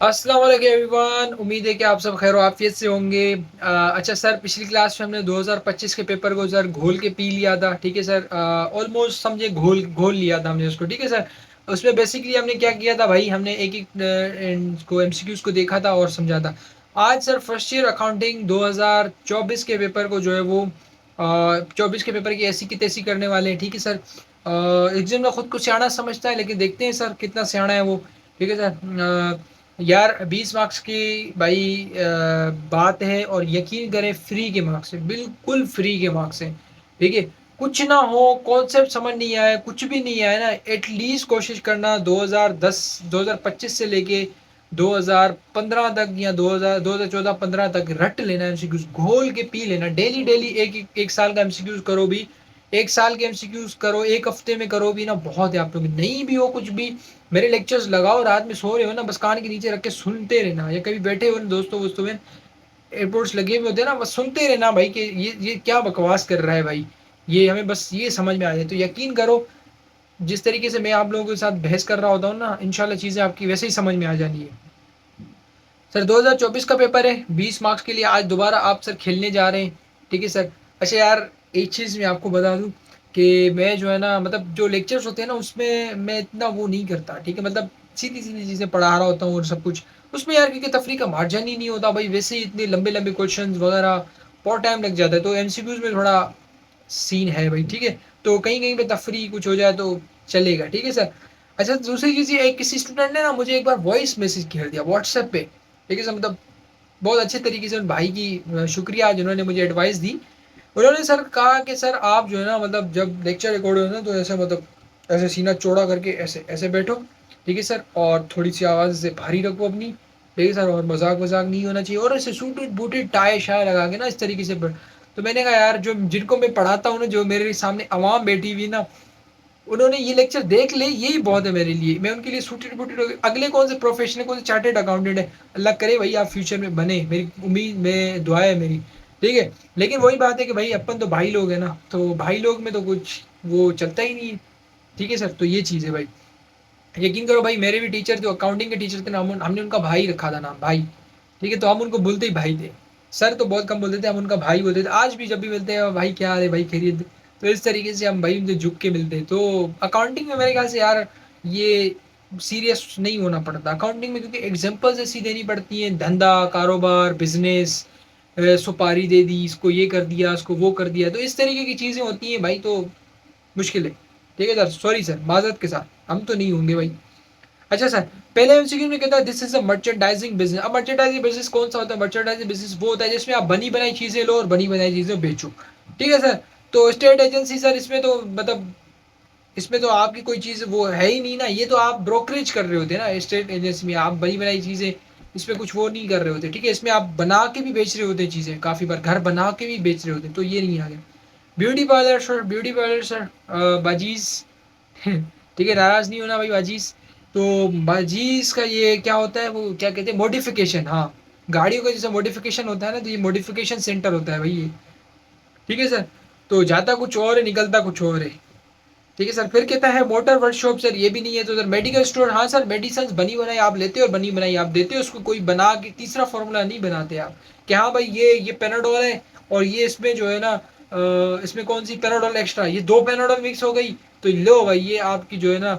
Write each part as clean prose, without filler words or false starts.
अस्सलाम वालेकुम एवरीवन। उम्मीद है कि आप सब खैर आफियत से होंगे। अच्छा सर, पिछली क्लास में हमने 2025 के पेपर को सर घोल के पी लिया था। ठीक है सर, ऑलमोस्ट समझे घोल घोल लिया था हमने उसको। ठीक है सर, उसमें बेसिकली हमने क्या किया था भाई, हमने एक एक को एमसीक्यूज को देखा था और समझा था। आज सर फर्स्ट ईयर अकाउंटिंग 2024 के पेपर को जो है वो 24 के पेपर की ऐसी की तैसी करने वाले हैं। ठीक है सर, एग्जाम में खुद को सियाना समझता है, लेकिन देखते हैं सर कितना सियाना है वो। ठीक है सर, यार 20 मार्क्स की भाई बात है, और यकीन करें फ्री के मार्क्स है, बिल्कुल फ्री के मार्क्स हैं। ठीक है, कुछ ना हो, कॉन्सेप्ट समझ नहीं आया, कुछ भी नहीं आया ना, एटलीस्ट कोशिश करना 2010 2025 से लेके 2015 तक या 2014-15 तक रट लेना एमसीक्यूज, घोल के पी लेना। डेली डेली एक साल का एमसीक्यूज करो भी, एक साल के एमसीक्यूज करो, एक हफ्ते में करो भी ना, बहुत है आप लोग। नहीं भी हो कुछ भी, मेरे लेक्चर्स लगाओ, रात में सो रहे हो ना, बस कान के नीचे रख के सुनते रहना, या कभी बैठे हो ना दोस्तों वोस्तों में, एयरपोर्ट्स लगे हुए होते हैं ना, बस सुनते रहना भाई कि ये क्या बकवास कर रहा है भाई, ये हमें बस ये समझ में आ जाए। तो यकीन करो, जिस तरीके से मैं आप लोगों के साथ बहस कर रहा होता हूँ ना, इंशाल्लाह चीज़ें आपकी वैसे ही समझ में आ जानी है। सर 2024 का पेपर है, 20 मार्क्स के लिए आज दोबारा आप सर खेलने जा रहे हैं। ठीक है सर। अच्छा यार, एक चीज़ मैं आपको बता दूं कि मैं जो है ना, मतलब जो लेक्चर्स होते हैं ना, उसमें मैं इतना वो नहीं करता। ठीक है, मतलब सीधी सीधी चीज़ें पढ़ा रहा होता हूँ और सब कुछ उसमें यार, क्योंकि तफरी का मार्जिन ही नहीं होता भाई, वैसे ही इतने लंबे लंबे क्वेश्चन वगैरह बहुत टाइम लग जाता है, तो एमसीक्यूज में थोड़ा सीन है भाई। ठीक है, तो कहीं कहीं पे तफरी कुछ हो जाए तो चलेगा। ठीक है सर। अच्छा, दूसरी चीज़ ये, एक किसी स्टूडेंट ने ना मुझे एक बार वॉइस मैसेज कर दिया व्हाट्सएप पे। ठीक है सर, मतलब बहुत अच्छे तरीके से उन भाई की शुक्रिया जिन्होंने मुझे एडवाइस दी। उन्होंने सर कहा कि सर आप जो है ना, मतलब जब लेक्चर रिकॉर्ड हो ना, तो ऐसे मतलब ऐसे सीना चौड़ा करके ऐसे ऐसे बैठो। ठीक है सर, और थोड़ी सी आवाज़ से भारी रखो अपनी। ठीक है सर, और मजाक वजाक नहीं होना चाहिए, और ऐसे सूटेड बूटेड टाई शाई लगा के ना इस तरीके से तो मैंने कहा यार, जो जिनको मैं पढ़ाता हूँ ना, जो मेरे सामने आवाम बैठी हुई ना, उन्होंने ये लेक्चर देख ले, यही बहुत है मेरे लिए। मैं उनके लिए सूटेड बूटेड हो गया। अगले कौन से प्रोफेशनल, कौन से चार्टेड अकाउंटेंट है, अल्लाह करे भाई आप फ्यूचर में बने, मेरी उम्मीद में दुआ है मेरी। ठीक है, लेकिन वही बात है कि भाई अपन तो भाई लोग हैं ना, तो भाई लोग में तो कुछ वो चलता ही नहीं है। ठीक है सर, तो ये चीज़ है भाई। यकीन करो भाई, मेरे भी टीचर जो अकाउंटिंग के टीचर थे ना, हमने उनका भाई रखा था नाम, भाई। ठीक है, तो हम उनको बोलते ही भाई थे। सर तो बहुत कम बोलते थे, हम उनका भाई बोलते थे। आज भी जब भी मिलते हैं, भाई क्या हाल है, भाई खैरियत। तो इस तरीके से हम भाई उनसे झुक के मिलते हैं। तो अकाउंटिंग में मेरे ख्याल से यार, ये सीरियस नहीं होना पड़ता अकाउंटिंग में, क्योंकि एग्जाम्पल्स ऐसी देनी पड़ती हैं, धंधा कारोबार बिजनेस, सुपारी दे दी इसको, ये कर दिया इसको, वो कर दिया, तो इस तरीके की चीज़ें होती हैं भाई, तो मुश्किल है। ठीक है सर, सॉरी सर, माजरत के साथ हम तो नहीं होंगे भाई। अच्छा सर, पहले एमसीक्यू में कहता है this is a merchandising business. अब मर्चेंडाइजिंग बिजनेस कौन सा होता है? मर्चेंडाइजिंग बिजनेस वो होता है जिसमें आप बनी बनाई चीजें लो और बनी बनाई चीजें बेचो। ठीक है सर। तो स्टेट एजेंसी सर, इसमें तो मतलब इसमें तो आपकी कोई चीज़ वो है ही नहीं ना, ये तो आप ब्रोकरेज कर रहे होते हैं ना स्टेट एजेंसी में, आप बनी बनाई चीज़ें इसमें कुछ वो नहीं कर रहे होते। ठीक है, इसमें आप बना के भी बेच रहे होते हैं चीज़ें, काफ़ी बार घर बना के भी बेच रहे होते हैं, तो ये नहीं आ गया। Beauty parlour sir, beauty parlour sir, बाजीज। ठीक है, नाराज नहीं होना भाई बाजीज। तो बाजीज का ये क्या होता है, वो क्या कहते हैं, मॉडिफिकेशन। हाँ, गाड़ियों का जैसे मॉडिफिकेशन होता है ना, तो ये मॉडिफिकेशन सेंटर होता है भाई ये। ठीक है सर, तो जाता कुछ और है, निकलता कुछ और है। ठीक है सर, फिर कहता है मोटर वर्कशॉप सर, ये भी नहीं है। तो सर मेडिकल स्टोर, हाँ सर, मेडिसिन बनी बनाई आप लेते हो और बनी बनाई आप देते हो, उसको कोई बना के तीसरा फार्मूला नहीं बनाते आप कि हाँ भाई ये पेनाडोल है, और ये इसमें जो है ना, इसमें कौन सी पेनाडोल एक्स्ट्रा, ये दो पेनाडोल मिक्स हो गई, तो लो भाई ये आपकी जो है ना,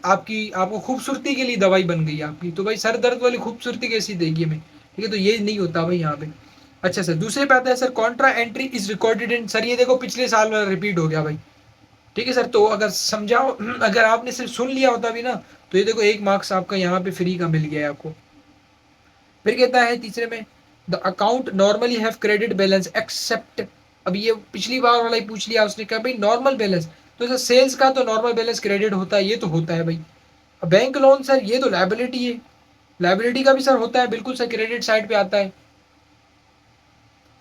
आपकी आपको खूबसूरती के लिए दवाई बन गई आपकी, तो भाई सर दर्द वाली खूबसूरती कैसी देगी हमें? ठीक है, तो ये नहीं होता भाई यहाँ पे। अच्छा सर, दूसरे पे आता है sir, Contra entry is recorded in, sir ये देखो पिछले साल वाला रिपीट हो गया भाई। ठीक है सर, तो अगर समझाओ, अगर आपने सिर्फ सुन लिया होता भी ना, तो ये देखो एक मार्क्स आपका यहाँ पे फ्री का मिल गया है आपको। फिर कहता है तीसरे में, the account normally have credit balance except. अब ये पिछली बार वाला ही पूछ लिया उसने, कहा भाई नॉर्मल बैलेंस, तो सर सेल्स का तो नॉर्मल बैलेंस क्रेडिट होता है, ये तो होता है भाई। बैंक लोन सर, ये तो लाइबिलिटी है, लाइबिलिटी का भी सर होता है, बिल्कुल सर क्रेडिट साइड पे आता है।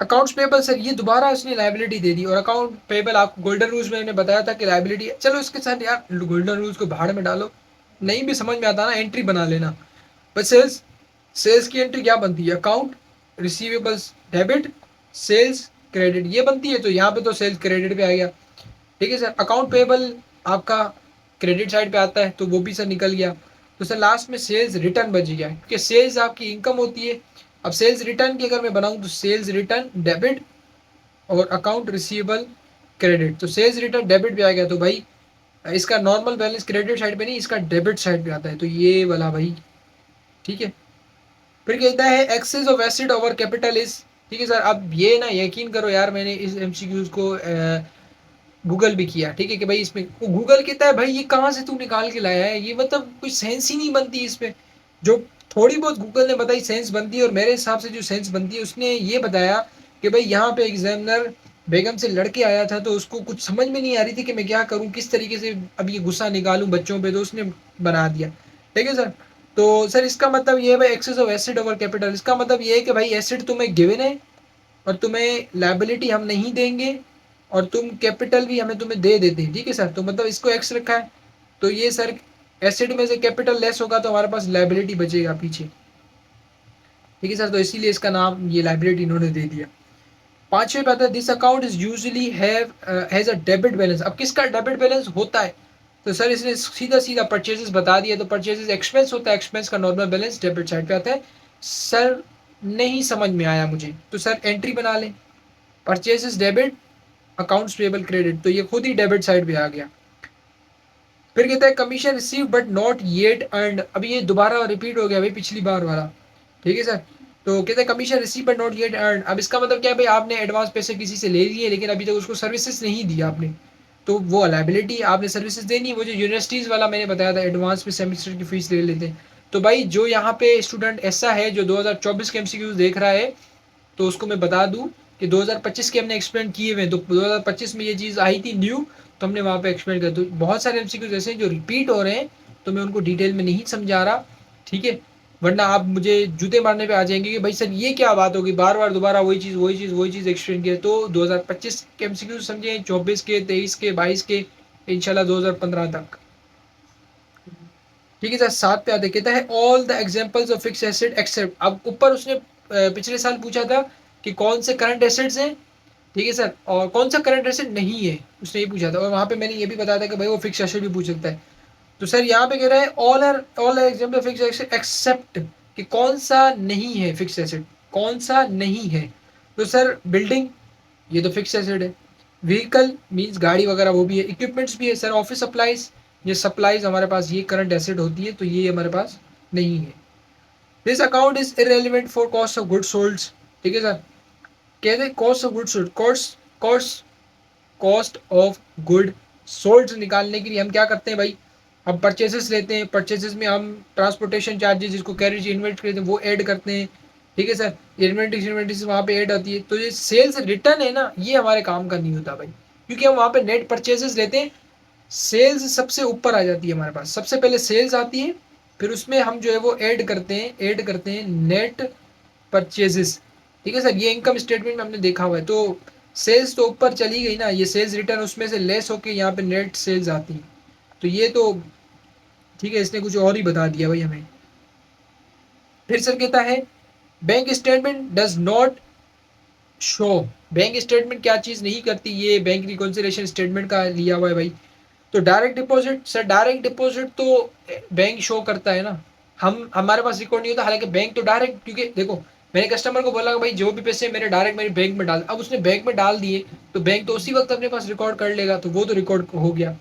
अकाउंट्स पेबल सर, ये दोबारा उसने लाइबिलिटी दे दी, और अकाउंट पेबल आपको गोल्डन रूल्स में मैंने बताया था कि लाइबिलिटी है। चलो इसके साथ यार गोल्डन रूल्स को भाड़ में डालो, नहीं भी समझ में आता ना, एंट्री बना लेना। बस सेल्स, सेल्स की एंट्री क्या बनती है? Account receivables debit, sales credit, ये बनती है, तो यहाँ पे तो सेल्स क्रेडिट पे आ गया। ठीक है सर, अकाउंट पेबल आपका क्रेडिट साइड पे आता है, तो वो भी सर निकल गया। तो सर लास्ट में सेल्स रिटर्न बच गया, क्योंकि सेल्स आपकी इनकम होती है। अब सेल्स रिटर्न की अगर मैं बनाऊं तो सेल्स रिटर्न डेबिट और अकाउंट रिसीवेबल क्रेडिट। तो सेल्स रिटर्न डेबिट पे आ गया, तो भाई इसका नॉर्मल बैलेंस क्रेडिट साइड पे नहीं, इसका डेबिट साइड पे आता है, तो ये वाला भाई ठीक है। फिर कहता है excess of assets over capital is, ठीक है सर। अब ये ना यकीन करो यार, मैंने इस एमसीक्यूज को गूगल भी किया, ठीक है, कि भाई इसमें गूगल कहता है भाई ये कहाँ से तू निकाल के लाया है, ये मतलब कोई सेंस ही नहीं बनती इसमें। जो थोड़ी बहुत गूगल ने बताई सेंस बनती है, और मेरे हिसाब से जो सेंस बनती है उसने ये बताया कि भाई यहाँ पे एग्जामिनर बेगम से लड़के आया था, तो उसको कुछ समझ में नहीं आ रही थी कि मैं क्या करूँ, किस तरीके से अब ये गुस्सा निकालूं बच्चों पे, तो उसने बना दिया, ठीक है सर। तो सर इसका मतलब ये है भाई excess of assets over capital, इसका मतलब ये है कि भाई एसिड तुम्हें गिवन है और तुम्हें लाइबिलिटी हम नहीं देंगे, और तुम कैपिटल भी हमें तुम्हें दे देते हैं, ठीक है सर। तो मतलब इसको एक्स रखा है, तो ये सर एसिड में से कैपिटल लेस होगा तो हमारे पास लाइबिलिटी बचेगा पीछे, ठीक है सर। तो इसीलिए इसका नाम ये लाइबिलिटी इन्होंने दे दिया। पांचवें पे आता है this account is usually has a debit balance. अब किसका डेबिट बैलेंस होता है, तो सर इसने सीधा सीधा परचेजेस बता दिया, तो परचेजेस एक्सपेंस होता है, एक्सपेंस का नॉर्मल बैलेंस डेबिट साइड पे आता है। सर नहीं समझ में आया मुझे, तो सर एंट्री बना लें, purchases debit, accounts payable credit, तो ये खुद ही डेबिट साइड पे आ गया। फिर कहता है commission receive but not yet earned. अभी ये दोबारा रिपीट हो गया भाई पिछली बार वाला, ठीक है सर। तो कहते हैं commission receive but not yet earn. अब इसका मतलब क्या है भाई, आपने एडवांस पैसे किसी से ले लिए लेकिन अभी तक उसको सर्विसेज नहीं दिया आपने, तो वो लाइबिलिटी, आपने सर्विसेज देनी। वो जो यूनिवर्सिटीज़ वाला मैंने बताया था एडवांस में सेमेस्टर की फीस ले लेते हैं, तो भाई जो यहाँ पे स्टूडेंट ऐसा है जो 2024 के एमसीक्यूज देख रहा है, तो उसको मैं बता दूं कि 2025 के हमने एक्सपेंड किए हुए हैं, तो 2025 में ये चीज़ आई थी न्यू, तो हमने वहाँ पे एक्सपेंड किया। तो बहुत सारे एमसीक्यूज ऐसे हैं जो रिपीट हो रहे हैं, तो मैं उनको डिटेल में नहीं समझा रहा, ठीक है, वरना आप मुझे जूते मारने पे आ जाएंगे कि भाई सर ये क्या बात होगी, बार बार दोबारा वही चीज़ वही चीज़ वही चीज़ एक्सपेंड किया। तो 2025 के एमसीक्यूज समझे, 24 के, 23 के, 22 के, इंशाल्लाह 2015 तक, ठीक है सर। साथ पे आते कहता है all the examples of fixed asset except. अब ऊपर उसने पिछले साल पूछा था कि कौन से करंट एसेट्स हैं, ठीक है सर, और कौन सा करंट एसेट नहीं है, उसने ये पूछा था, और वहाँ पे मैंने ये भी बताया था कि भाई वो फिक्स एसेट भी पूछ सकता है। तो सर यहाँ पे कह रहा है all example fixed asset except, कि कौन सा नहीं है फिक्स एसेट, कौन सा नहीं है। तो सर बिल्डिंग, ये तो फिक्स एसेट है। व्हीकल मीन्स गाड़ी वगैरह वो भी है, इक्विपमेंट्स भी है सर, ऑफिस सप्लाईज, ये सप्लाईज हमारे पास ये करंट एसेट होती है, तो ये हमारे पास नहीं है। This account is irrelevant for cost of good sold, ठीक है सर। कहते हैं cost of good sold, cost cost cost of good sold निकालने के लिए हम क्या करते हैं भाई, हम परचेसेस लेते हैं, परचेसेस में हम ट्रांसपोर्टेशन चार्जेस जिसको कैरेज इन्वेंट करते हैं वो ऐड करते हैं, ठीक है सर। इन्वेंट्री वहाँ पे ऐड आती है, तो ये सेल्स रिटर्न है ना, ये हमारे काम का नहीं होता भाई, क्योंकि हम वहाँ पे नेट परचेसेस लेते हैं। सेल्स सबसे ऊपर आ जाती है हमारे पास, सबसे पहले सेल्स आती है, फिर उसमें हम जो है वो ऐड करते हैं नेट परचेजेस, ठीक है सर। ये इनकम स्टेटमेंट में हमने देखा हुआ है। तो सेल्स तो ऊपर चली गई ना, ये सेल्स रिटर्न उसमें से लेस होके यहाँ पे नेट सेल्स आती है, तो ये तो ठीक है, इसने कुछ और ही बता दिया भाई हमें। फिर सर कहता है bank statement does not show. Bank statement क्या चीज़ नहीं करती, ये बैंक रिकॉन्सिलेशन स्टेटमेंट का लिया हुआ है भाई। तो direct deposit, sir direct deposit तो बैंक शो करता है ना, हम हमारे पास रिकॉर्ड नहीं होता, हालांकि बैंक तो डायरेक्ट, क्योंकि देखो मैंने कस्टमर को बोला कि भाई जो भी पैसे मेरे डायरेक्ट मेरे बैंक में डाल, अब उसने बैंक में डाल दिए, तो बैंक तो उसी वक्त अपने पास रिकॉर्ड कर लेगा, तो वो तो रिकॉर्ड हो गया।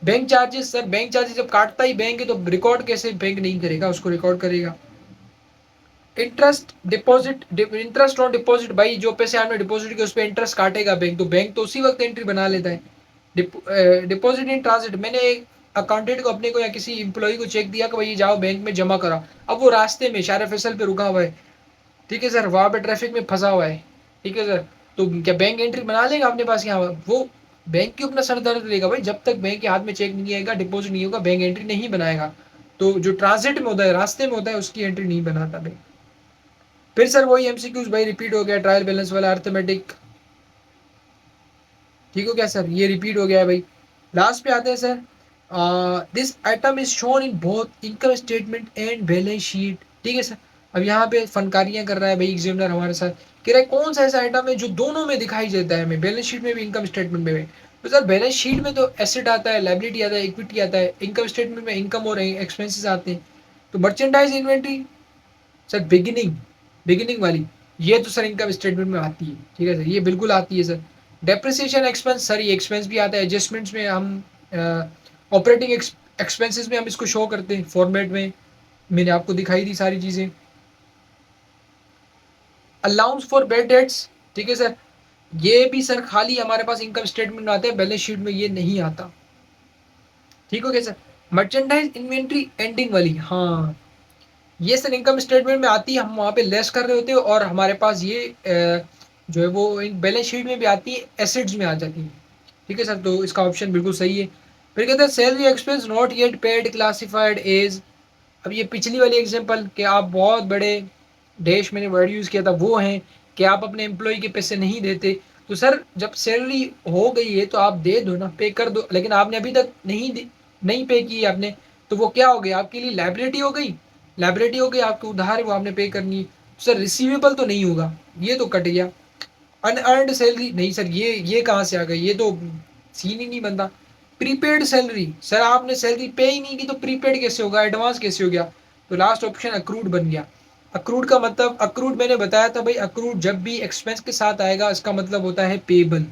Bank charges, sir bank charges जब काटता ही बैंक है, तो रिकॉर्ड कैसे बैंक नहीं करेगा, उसको रिकॉर्ड करेगा। Interest deposit, interest on deposit, भाई जो पैसे आपने डिपॉजिट किए उस पर इंटरेस्ट काटेगा बैंक, तो बैंक तो उसी वक्त एंट्री बना लेता है। डिपॉजिट इन ट्रांजिट, मैंने एक अकाउंटेंट को अपने को या किसी इम्प्लॉय को चेक दिया कि भाई जाओ बैंक में जमा करा, अब वो रास्ते में शारा फैसल पे रुका हुआ है, ठीक है सर, वहाँ पे ट्रैफिक में फंसा हुआ है, ठीक है सर, तो क्या बैंक एंट्री बना लेगा अपने पास यहाँ, वो बैंक के अपना सर दर्द लेगा भाई, जब तक बैंक के हाथ में चेक नहीं आएगा, डिपॉजिट नहीं होगा, बैंक एंट्री नहीं बनाएगा। तो जो ट्रांजिट में होता है, रास्ते में होता है, उसकी एंट्री नहीं बनाता बैंक। फिर सर वही एमसीक्यूज भाई रिपीट हो गया, ट्रायल बैलेंस वाला अर्थमेटिक, ठीक हो गया सर, ये रिपीट हो गया है भाई। लास्ट पे आते हैं sir, this item is shown in both income statement and balance sheet, ठीक है सर। अब यहाँ पे फनकारियां कर रहा है भाई एग्जामिनर हमारे साथ, कह रहा है कौन सा ऐसा आइटम है जो दोनों में दिखाई देता है हमें, बैलेंस शीट में भी इनकम स्टेटमेंट में भी। तो सर बैलेंस शीट में तो एसेट आता है, लाइबिलिटी आता है, इक्विटी आता है, इनकम स्टेटमेंट में इनकम और एक्सपेंसेस आते हैं, तो मर्चेंडाइज इन्वेंट्री सर बिगिनिंग वाली, ये तो सर इनकम स्टेटमेंट में आती है, ठीक है सर, ये बिल्कुल आती है सर। डेप्रिसिएशन एक्सपेंस सर ये एक्सपेंस भी आता है, एडजस्टमेंट्स में हम ऑपरेटिंग एक्सपेंसेस में हम इसको शो करते हैं फॉर्मेट में, मैंने आपको दिखाई दी सारी चीज़ें। अलाउंस फॉर बेड डेट्स, ठीक है सर, ये भी सर खाली हमारे पास इनकम स्टेटमेंट में आता है, बैलेंस शीट में ये नहीं आता, ठीक हो गया सर। मर्चेंडाइज इन्वेंट्री एंडिंग वाली, हाँ ये सर इनकम स्टेटमेंट में आती है, हम वहाँ पे लेस कर रहे होते हैं और हमारे पास ये जो है वो बैलेंस शीट में भी आती है, एसेट्स में आ जाती है, ठीक है सर, तो इसका ऑप्शन बिल्कुल सही है। फिर कहते हैं salary expense not yet paid classified as, अब ये पिछली वाली एग्जांपल कि आप बहुत बड़े देश मैंने वर्ड यूज़ किया था वो हैं कि आप अपने एम्प्लॉय के पैसे नहीं देते, तो सर जब सैलरी हो गई है तो आप दे दो ना, पे कर दो, लेकिन आपने अभी तक नहीं पे की आपने, तो वो क्या हो गया आपके लिए, लाइबिलिटी हो गई, लाइबिलिटी हो गई, आपके उधार है वो आपने पे करनी है, तो सर रिसीवेबल तो नहीं होगा, ये तो कट गया। अनअर्नड सैलरी नहीं सर, ये कहाँ से आ गई, ये तो सीन ही नहीं बनता। प्रीपेड सैलरी, सर आपने सैलरी पे ही नहीं की तो प्रीपेड कैसे होगा, एडवांस कैसे हो गया, तो लास्ट ऑप्शन अक्रूड बन गया। अक्रूड का मतलब, अक्रूड मैंने बताया था भाई, अक्रूड जब भी एक्सपेंस के साथ आएगा इसका मतलब होता है पेबल,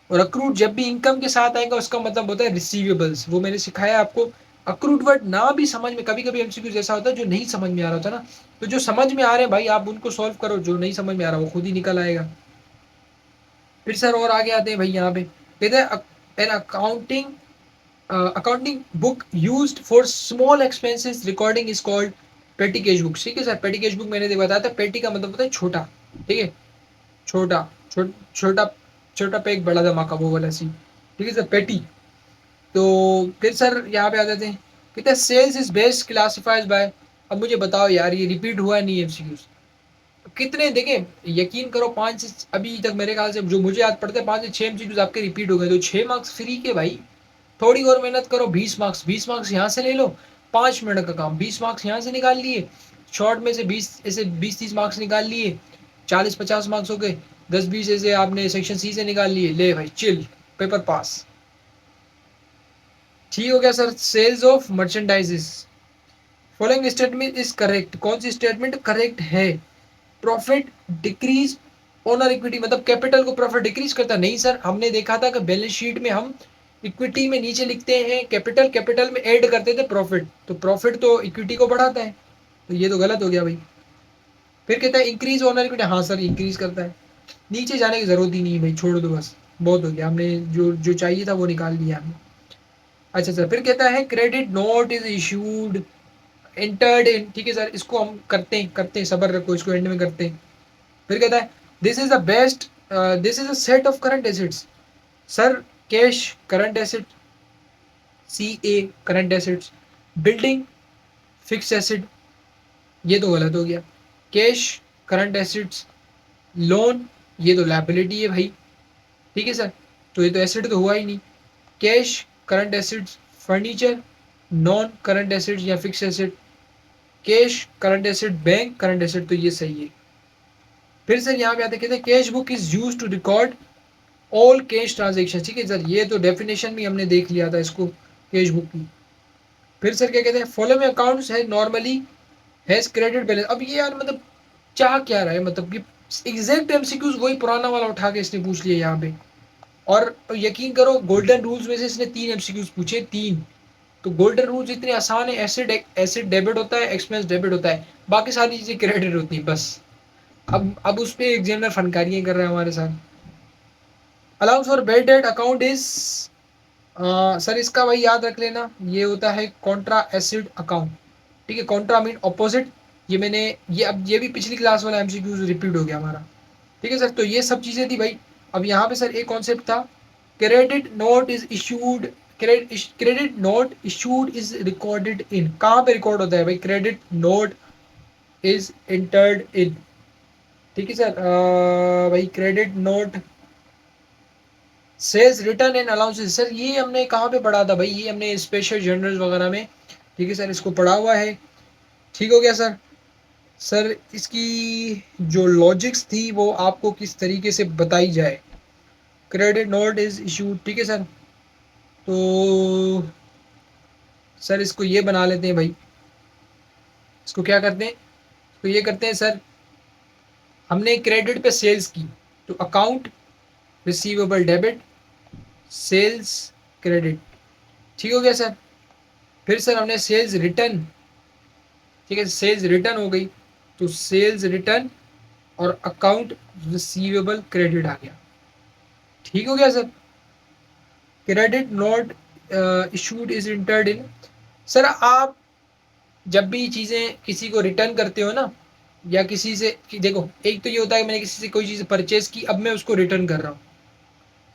और अक्रूड जब भी इनकम के साथ आएगा उसका मतलब होता है रिसीवेबल्स, वो मैंने सिखाया आपको। अक्रूड वर्ड ना भी समझ में, कभी कभी एमसीक्यू जैसा होता है जो नहीं समझ में आ रहा होता ना, तो जो समझ में आ रहे हैं भाई आप उनको सॉल्व करो, जो नहीं समझ में आ रहा वो खुद ही निकल आएगा। फिर सर और आगे आते हैं भाई, यहाँ पे कहते हैं an accounting book used for small expenses recording is called पेटी कैश बुक, ठीक है सर, पेटी कैश बुक मैंने बताया था, पेटी का मतलब होता है छोटा, ठीक है, छोटा छोटा छोटा पे एक बड़ा धमाका वो वाला सी, ठीक है सर, पेटी। तो फिर सर यहाँ पे आ जाते हैं, कहते हैं sales is best classifies by, अब मुझे बताओ यार ये रिपीट हुआ नहीं एमसीक्यूज कितने, देखें यकीन करो 5 से अभी तक मेरे ख्याल से जो मुझे याद पड़ता है 5 से 6 एमसीक्यूज आपके रिपीट हो गए, तो 6 मार्क्स फ्री के भाई, थोड़ी और मेहनत करो, 20 मार्क्स, 20 मार्क्स यहाँ से ले लो, 5 मिनट का काम, 20 मार्क्स यहाँ से निकाल लिए, शॉर्ट में से 20 ऐसे 20-30 मार्क्स निकाल लिए, 40-50 मार्क्स हो गए, 10-20 ऐसे आपने सेक्शन सी से निकाल लिए, ले भाई चिल, पेपर पास, ठीक हो गया sir. Sales of merchandises, following statement is correct, कौन सी स्टेटमेंट करेक्ट है, प्रॉफिट डिक्रीज ओनर इक्विटी, मतलब कैपिटल को प्रॉफिट डिक्रीज करता नहीं सर, हमने देखा था कि बैलेंस शीट में हम इक्विटी में नीचे लिखते हैं कैपिटल, कैपिटल में ऐड करते थे प्रॉफिट, तो प्रॉफिट तो इक्विटी को बढ़ाता है, तो ये तो गलत हो गया भाई। फिर कहता है इंक्रीज ओनर इक्विटी, हाँ सर इंक्रीज करता है, नीचे जाने की जरूरत ही नहीं है भाई, छोड़ दो बस, बहुत हो गया, हमने जो जो चाहिए था वो निकाल लिया हमने। अच्छा सर, फिर कहता है credit note is issued entered in, ठीक है सर, इसको हम करते हैं सबर रखो, इसको एंड में करते हैं। फिर कहता है this is the best, this is a set of current assets, sir cash current asset, C A current assets, building fixed asset, ये तो गलत हो गया, कैश करंट एसेट्स, लोन ये तो लाइबिलिटी है भाई, ठीक है सर, तो ये तो एसेट तो हुआ ही नहीं, cash current assets, furniture non current assets या fix asset, cash current asset, bank current asset, तो ये सही है। फिर सर यहाँ पे आते कहते हैं cash book is use to record all cash transaction, ठीक है सर, ये तो डेफिनेशन भी हमने देख लिया था इसको कैश बुक की। फिर सर क्या कहते हैं फॉलोइंग अकाउंट्स है नॉर्मली हैज क्रेडिट बैलेंस, अब ये यार मतलब चाह क्या रहा है, मतलब कि एग्जैक्ट एमसीक्यूज वही पुराना वाला उठा के इसने पूछ लिया यहाँ पे, और यकीन करो गोल्डन रूल्स में से इसने 3 एमसीक्यूज पूछे, 3, तो गोल्डन रूल्स इतने आसान है, एसिड डेबिट होता है, एक्सपेंस डेबिट होता है, बाकी सारी चीजें क्रेडिट होती हैं बस। अब उस पर एग्जामिनर फनकारियां कर रहा है हमारे साथ। Allowance for bed date account is, sir इसका भाई याद रख लेना, ये होता है कॉन्ट्रा एसिड अकाउंट, ठीक है, कॉन्ट्रा मीन ऑपोजिट, ये मैंने ये अब ये भी पिछली क्लास वाला एमसीक्यू रिपीट हो गया हमारा, ठीक है सर, तो ये सब चीज़ें थी भाई। अब यहाँ पे सर एक कॉन्सेप्ट था, credit note is issued, credit note issued is recorded in, कहाँ पे रिकॉर्ड होता है भाई, credit note is entered in, ठीक है सर, भाई credit note sales return and allowances, sir ये हमने कहाँ पे पढ़ा था भाई, ये हमने स्पेशल जर्नल्स वगैरह में, ठीक है सर, इसको पढ़ा हुआ है, ठीक हो गया सर। सर इसकी जो लॉजिक्स थी वो आपको किस तरीके से बताई जाए, क्रेडिट नोट इज इशूड, ठीक है सर, तो सर इसको ये बना लेते हैं भाई, इसको क्या करते हैं, तो ये करते हैं सर, हमने क्रेडिट पे सेल्स की तो account receivable debit, sales credit, ठीक हो गया सर। फिर सर हमने सेल्स रिटर्न, ठीक है, सेल्स रिटर्न हो गई तो सेल्स रिटर्न और अकाउंट रिसीवेबल क्रेडिट आ गया, ठीक हो गया sir. Credit note issued is entered in, sir आप जब भी चीज़ें किसी को रिटर्न करते हो ना, या किसी से देखो, एक तो ये होता है मैंने किसी से कोई चीज़ परचेज की, अब मैं उसको रिटर्न कर रहा हूँ।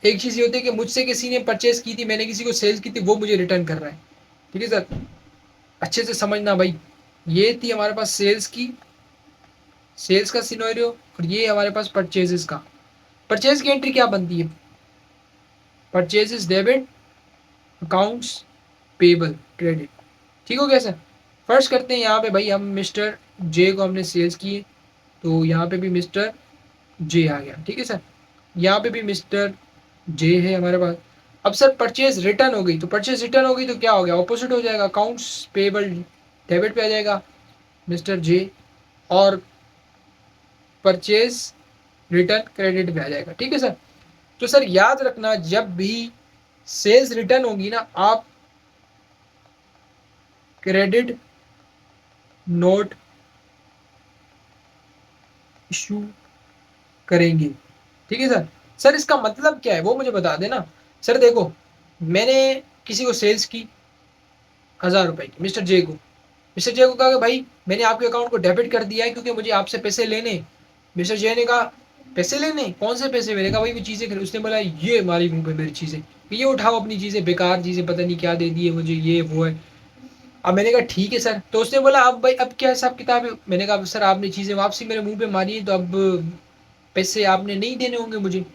एक चीज़ ये होती है कि मुझसे किसी ने परचेज की थी, मैंने किसी को सेल्स की थी, वो मुझे रिटर्न कर रहा है, ठीक है सर। अच्छे से समझना भाई, ये थी हमारे पास सेल्स की, सेल्स का सिनेरियो, और ये हमारे पास परचेजेस का। परचेज की एंट्री क्या बनती है, purchases debit, accounts payable credit, ठीक हो गया सर। फर्स्ट करते हैं यहाँ पे भाई, हम मिस्टर जे को हमने सेल्स किए तो यहाँ पे भी मिस्टर जे आ गया, ठीक है सर। यहाँ पे भी मिस्टर जे है हमारे पास। अब सर परचेज रिटर्न हो गई, तो परचेज रिटर्न हो गई तो क्या हो गया, ऑपोजिट हो जाएगा, अकाउंट्स पेबल डेबिट पे आ जाएगा मिस्टर जे, और परचेज रिटर्न क्रेडिट पे आ जाएगा, ठीक है सर। तो सर याद रखना, जब भी सेल्स रिटर्न होगी ना, आप क्रेडिट नोट इशू करेंगे, ठीक है सर। सर इसका मतलब क्या है वो मुझे बता देना। सर देखो, मैंने किसी को सेल्स की 1000 रुपए की, मिस्टर जे को, मिस्टर जे को कहा कि भाई मैंने आपके अकाउंट को डेबिट कर दिया है क्योंकि मुझे आपसे पैसे लेने। मिस्टर जे ने कहा पैसे लेने, कौन से पैसे, मैंने कहा भाई वो चीज़ें खरीद, उसने बोला ये हमारी मुंह पे मेरी चीज़ें, ये उठाओ अपनी चीज़ें, बेकार चीज़ें, पता नहीं क्या दे दिए मुझे, ये वो है। अब मैंने कहा ठीक है सर, तो उसने बोला अब भाई अब क्या हिसाब किताब है, मैंने कहा सर आपने चीज़ें वापसी मेरे मुंह पे मारी है तो अब पैसे आपने नहीं देने होंगे मुझे।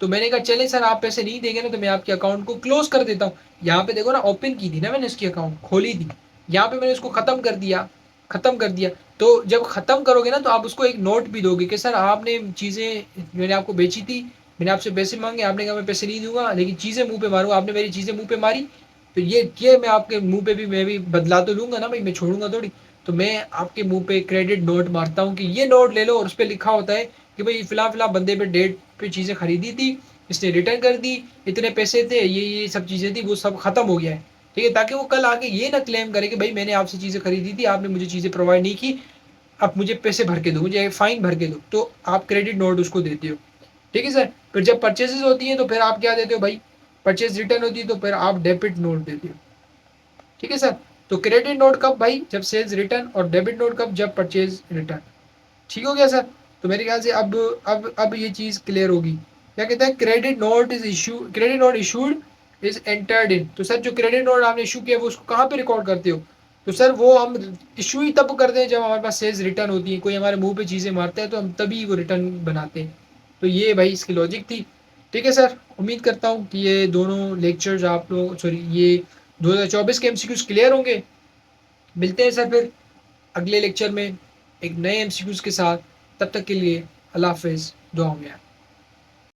तो मैंने कहा चले सर, आप पैसे नहीं देंगे ना तो मैं आपके अकाउंट को क्लोज कर देता हूँ। यहाँ पे देखो ना, ओपन की थी ना मैंने, उसकी अकाउंट खोली थी, यहाँ पे मैंने उसको खत्म कर दिया, खत्म कर दिया। तो जब खत्म करोगे ना तो आप उसको एक नोट भी दोगे कि सर आपने चीज़ें मैंने आपको बेची थी, मैंने आपसे पैसे मांगे, आपने कहा मैं पैसे नहीं दूंगा लेकिन चीज़ें मुंह पे मारूंगा, आपने मेरी चीज़ें मुंह पे मारी, तो ये मैं आपके मुंह पे भी मैं भी बदला तो लूंगा ना भाई, मैं छोड़ूंगा थोड़ी। तो मैं आपके मुंह पे क्रेडिट नोट मारता हूँ कि ये नोट ले लो, और उस पर लिखा होता है कि भाई फिलहाल फिलहाल बंदे पे डेट पे चीज़ें खरीदी थी, इसने रिटर्न कर दी, इतने पैसे थे, ये सब चीज़ें थी, वो सब खत्म हो गया है, ठीक है, ताकि वो कल आके ये ना क्लेम करे कि भाई मैंने आपसे चीज़ें खरीदी थी, आपने मुझे चीज़ें प्रोवाइड नहीं की, अब मुझे पैसे भर के दो, मुझे फाइन भर के दो। तो आप क्रेडिट नोट उसको देते हो, ठीक है सर। फिर जब परचेजेस होती हैं तो फिर आप क्या देते हो भाई, परचेज रिटर्न होती है तो फिर आप डेबिट नोट देते हो, ठीक है सर। तो क्रेडिट नोट कब भाई, जब सेल्स रिटर्न, और डेबिट नोट कब, जब परचेज रिटर्न, ठीक हो गया सर। तो मेरे ख्याल से अब ये चीज़ क्लियर होगी। क्या कहता है, credit note is issue, credit note issued is entered in, तो सर जो क्रेडिट नोट आपने इशू किया वो उसको कहाँ पे रिकॉर्ड करते हो, तो सर वो हम इशू ही तब करते हैं जब हमारे पास सेल्स रिटर्न होती है, कोई हमारे मुंह पे चीज़ें मारता है तो हम तभी वो रिटर्न बनाते हैं। तो ये भाई इसकी लॉजिक थी, ठीक है सर। उम्मीद करता हूँ कि ये दोनों लेक्चर्स आप लोग, सॉरी ये 2024 के एमसीक्यूज क्लियर होंगे। मिलते हैं सर फिर अगले लेक्चर में एक नए एमसीक्यूज के साथ, तब तक के लिए अल्लाह हाफिज़, दुआ में।